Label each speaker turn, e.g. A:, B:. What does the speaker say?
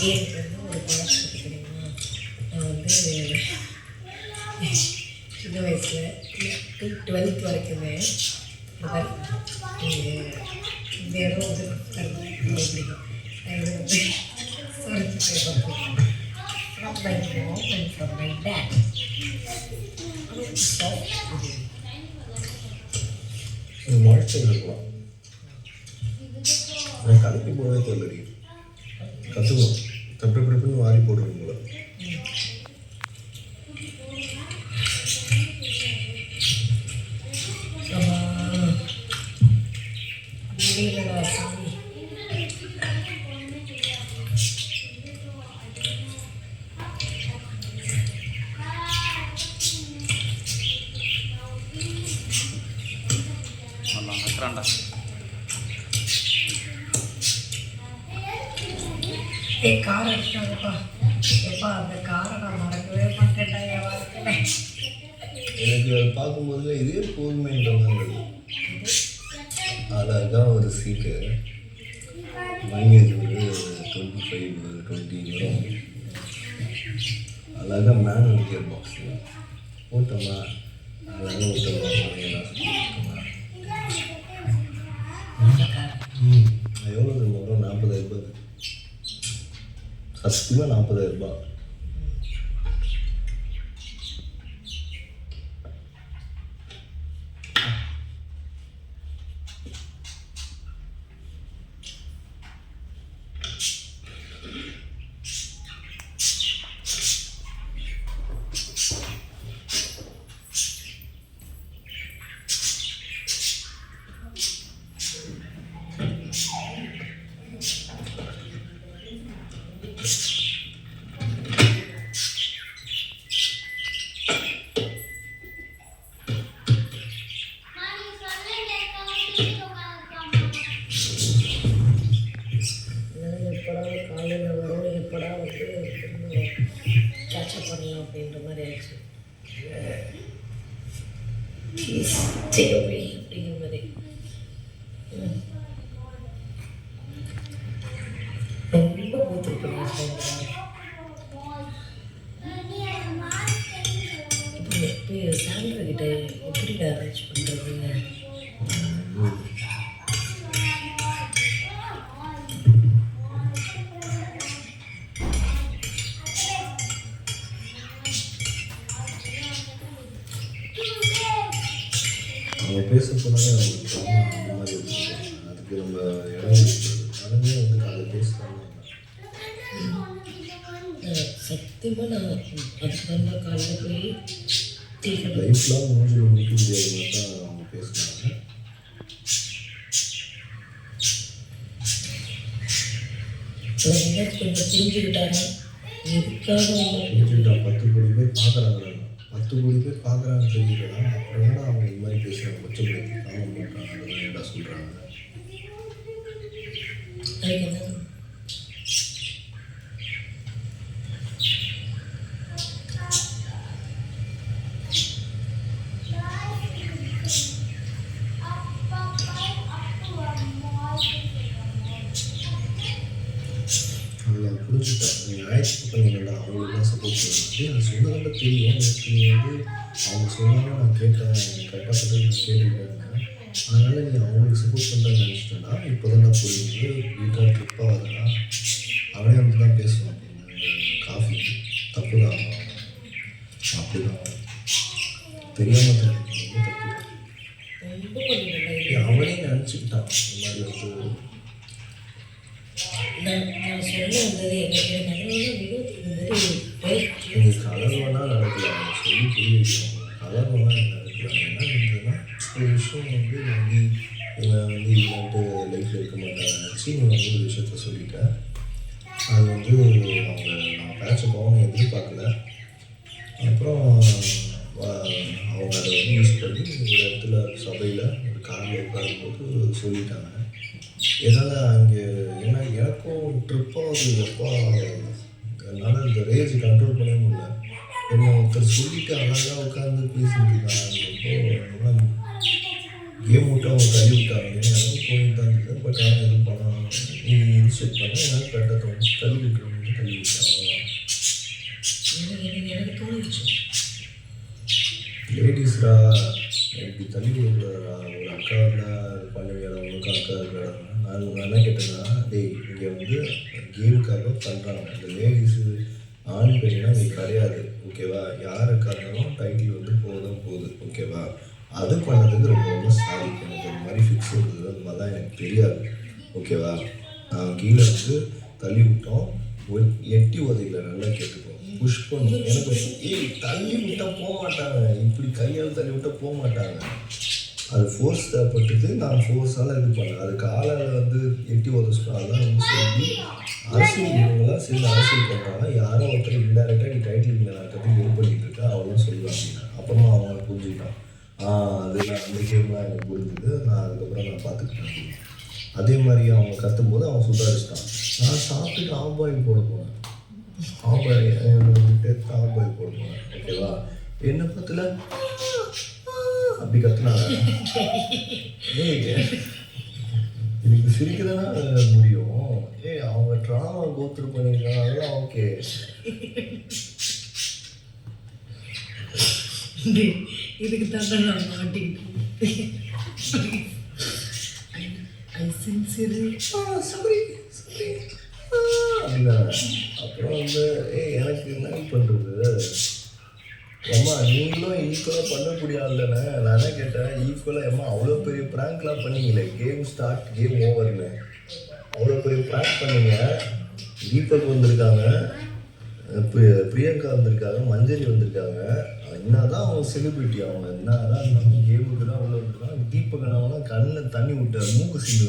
A: எனக்கு வந்து ஒரு பழக்கம் தெரியுமா, நான் வந்து சின்ன வயசில் 12th வரைக்குமே இந்த இடம் வந்து ரொம்ப பிடிக்கும். அது வந்து from my mom and from my dad.
B: வாழ்க்கையில் இருக்கலாம். ஆனால் கலக்கி போகவே தெரியலடி. கற்றுக்கணும். தப்பு வாரி போடுறது போல.
A: கார் அடிச்சாங்கப்பா. எப்பா அந்த காரை நான் மறக்கவே மாட்டேன்டா என் வாழ்க்கையில்.
B: எனக்கு அதை பார்க்கும்போதுல இதே போதுமைன்ற மாதிரி அழகாக ஒரு சீட்டு மைலேஜ் ஒரு 25-20 வரும். அழகாக மேனுவல் கியர் பாக்ஸ் ஓட்டமா அழகாக ஓட்டமா எவ்வளோ வரும்? 40,000 ரூபாய். சத்தியமாக 40,000 ரூபாய்.
A: காலையில் வரும், எப்படா வந்து கேட்சப் பண்ணலாம் அப்படின்ற மாதிரி ஆயிடுச்சு. அப்படிங்கிற மாதிரி ரொம்ப போத்துருக்கேன். இப்போ சாண்ட்ரா எப்படி அரேஞ்ச் பண்ணுறது?
B: அவங்க பேச போனாலே அவங்களுக்கு அந்த மாதிரி இருக்கும். அதுக்கு நம்ம இடம் இருக்குது. அதுவுமே வந்து அதை பேசுகிறாங்க.
A: சத்தியமாக நான் அதுக்கு தான் காலையில் போய்
B: லைஃப்லாம் மூஞ்சில் முடிக்க முடியாத மாதிரி தான் அவங்க பேசுனாங்க.
A: கொஞ்சம் புரிஞ்சுக்கிட்டாரா எதுக்காக
B: புரிஞ்சுக்கிட்டா 10 கோடி பேர் பார்க்குறாங்க. 10 கோடி பேர் பார்க்குறாங்க தெரியுதுடா. அப்புறம் வேணா அவங்க இது மாதிரி பேசுகிறாங்க. பச்சை காமம் பண்ணுறாங்க. அதெல்லாம் என்ன சொல்கிறாங்க?
A: அதுக்கு என்ன
B: அதில் புரிஞ்சுட்டேன். நீங்கள் ஆயிடுச்சு பண்ணீங்கன்னா அவங்களுக்கு தான் சப்போர்ட் பண்ணுவேன். அது சொன்னதால தெரியும். எனக்கு நீ வந்து அவங்க சொன்னாங்க நான் கேட்டேன். கரெக்டாக பற்றி நான் கேட்டுக்கிட்டேன். அதனால் நீ அவங்களுக்கு சப்போர்ட் பண்ணுறேன்னு நினச்சிட்டேன்னா இப்போ தான் நான் புரியுது. வீட்டாக ட்ரிப்பாக வரேன்னா அவனே வந்து தான் பேசுவான் அப்படின்னு. காஃபி தப்பு தான் அப்படி தான் தெரியாமல் தான் ரொம்ப தப்பு தான். அவனே நினச்சிக்கிட்டான் இந்த மாதிரி வந்து
A: நான் சொல்ல வந்தது எனக்கு
B: கலர்வனா நடக்கலாம். சொல்லி புரிய வைக்கணும். கலர்வனா நடக்கலாம். என்ன இருந்ததுன்னா ஒரு விஷயம் வந்து இவன் வந்து இவன்ட்டு லைஃப்பில் இருக்க மாட்டாங்க நினச்சி நீ வந்து ஒரு விஷயத்த சொல்லிட்டேன். அது வந்து அவங்க நான் பேச்ச போகணும்னு எதிர்பார்க்கல. அப்புறம் அவங்க அதை வந்து யூஸ் பண்ணி ஒரு இடத்துல சபையில் ஒரு காரில் உட்காரும்போது சொல்லிட்டாங்க. என்னால் அங்கே ஏன்னா எனக்கும் ட்ரிப்பாகுது எப்பா. என்னால் இந்த ரேஜ் கண்ட்ரோல் பண்ணவே முடியல. என்னை ஒருத்தர் சொல்லிவிட்டு அழகாக உட்காந்து பேசிட்டு இருக்காங்க. கேம் விட்டு அவங்க தள்ளி விட்டாங்க. எனக்கு தோணிட்டு தான் இருந்தது. பட் ஆனால் எதுவும் பண்ண நீ இன்ஸ்டேட் பண்ண எனக்கு கரெக்டாக தோணும் தள்ளி விட்டுருவாங்க. தள்ளி விட்டாங்க.
A: எனக்கு தோணிடுச்சு.
B: லேடிஸ்ரா இப்படி தள்ளி விடுறா, ஒரு அக்கா இருந்தால் அது பண்ணுவீடா, உனக்கு அக்கா இருக்கா. நான் என்ன கேட்டேன்னா, டேய் இங்கே வந்து கேமுக்காக பண்ணுறாங்க, இந்த லேடிஸு ஆண் பெண்ணா இங்கே கிடையாது, ஓகேவா. யாருக்கா இருந்தாலும் டைட்டில் வந்து போகுது, ஓகேவா. அது பண்ணதுக்கு ரொம்ப ரொம்ப சாரி. எனக்கு ஒரு மாதிரி ஃபிக்ஸ் இருந்தது, அந்த மாதிரி தான் எனக்கு தெரியாது, ஓகேவா. நான் கீழே வந்து தள்ளி விட்டோம், எட்டி உதையில நல்லா கேட்டுக்கோ, புஷ் பண்ணும். எனக்கு தள்ளி விட்டால் போக மாட்டாங்க, இப்படி கையால் தள்ளி விட்டால் போக மாட்டாங்க. அது ஃபோர்ஸ் தேவைப்பட்டது, நான் ஃபோர்ஸால் இது பண்ணேன். அது காலால் வந்து எட்டி உதச்சிட்டோம். அதான் வந்து சொல்லி அரசியல் இவங்களாம் சேர்ந்து அரசியல் பண்ணுறாங்க. யாரோ ஒருத்தர் இன்டெரக்டாக நீ டைட்டில் நடக்கிறதுக்கு ஹெல்ப் பண்ணிட்டு இருக்கா, அவ்வளோ சொல்லுவேன் அப்படின்னா. அப்புறமா அவங்க புரிஞ்சுக்கிட்டான். அது நான் அந்த கேம்லாம் எனக்கு புரிஞ்சுது. நான் அதுக்கப்புறம் நான் பார்த்துக்கிட்டேன். அதே மாதிரி அவங்க கத்தும் போது அவன் சுதாரிச்சிட்டான். நான் சாப்பிட்டுட்டு ஆஃப் பாயில் போட போனேன், ஆஃப் பாயில் ஆஃப் பாயில் போட போனேன், ஓகேவா. என்ன பத்தில் அப்படி கத்துனாங்க. எனக்கு சிரிக்க தானே முடியும். அவங்க ட்ராமா கோத்ரூ பண்ணியிருக்காங்க, அதெல்லாம் ஓகே.
A: இதுக்கு தான் நான் மாட்டிக்கிட்டேன்.
B: அப்படின்னாங்க. அப்புறம் வந்து எனக்கு என்ன பண்ணுறது, அம்மா நீங்களும் ஈக்குவலாக பண்ணக்கூடிய ஆள் தானே. நான் என்ன கேட்டேன், ஈக்குவலாக அம்மா அவ்வளோ பெரிய ப்ராங்க்லாம் பண்ணீங்களே, கேம் ஸ்டார்ட் கேம் ஓவர்னு அவ்வளோ பெரிய ப்ராங்க் பண்ணீங்க. தீபக் வந்திருக்காங்க, பிரியங்கா வந்திருக்காங்க, மஞ்சரி வந்திருக்காங்க. என்ன தான் அவங்க செலிபிரிட்டி, அவங்க என்ன தான் இருந்தாலும் கேமுக்கு தான் உள்ள வந்துருக்காங்க. தீபக் அவனா கண்ணில் தண்ணி விட்டார், மூக்கு சிந்து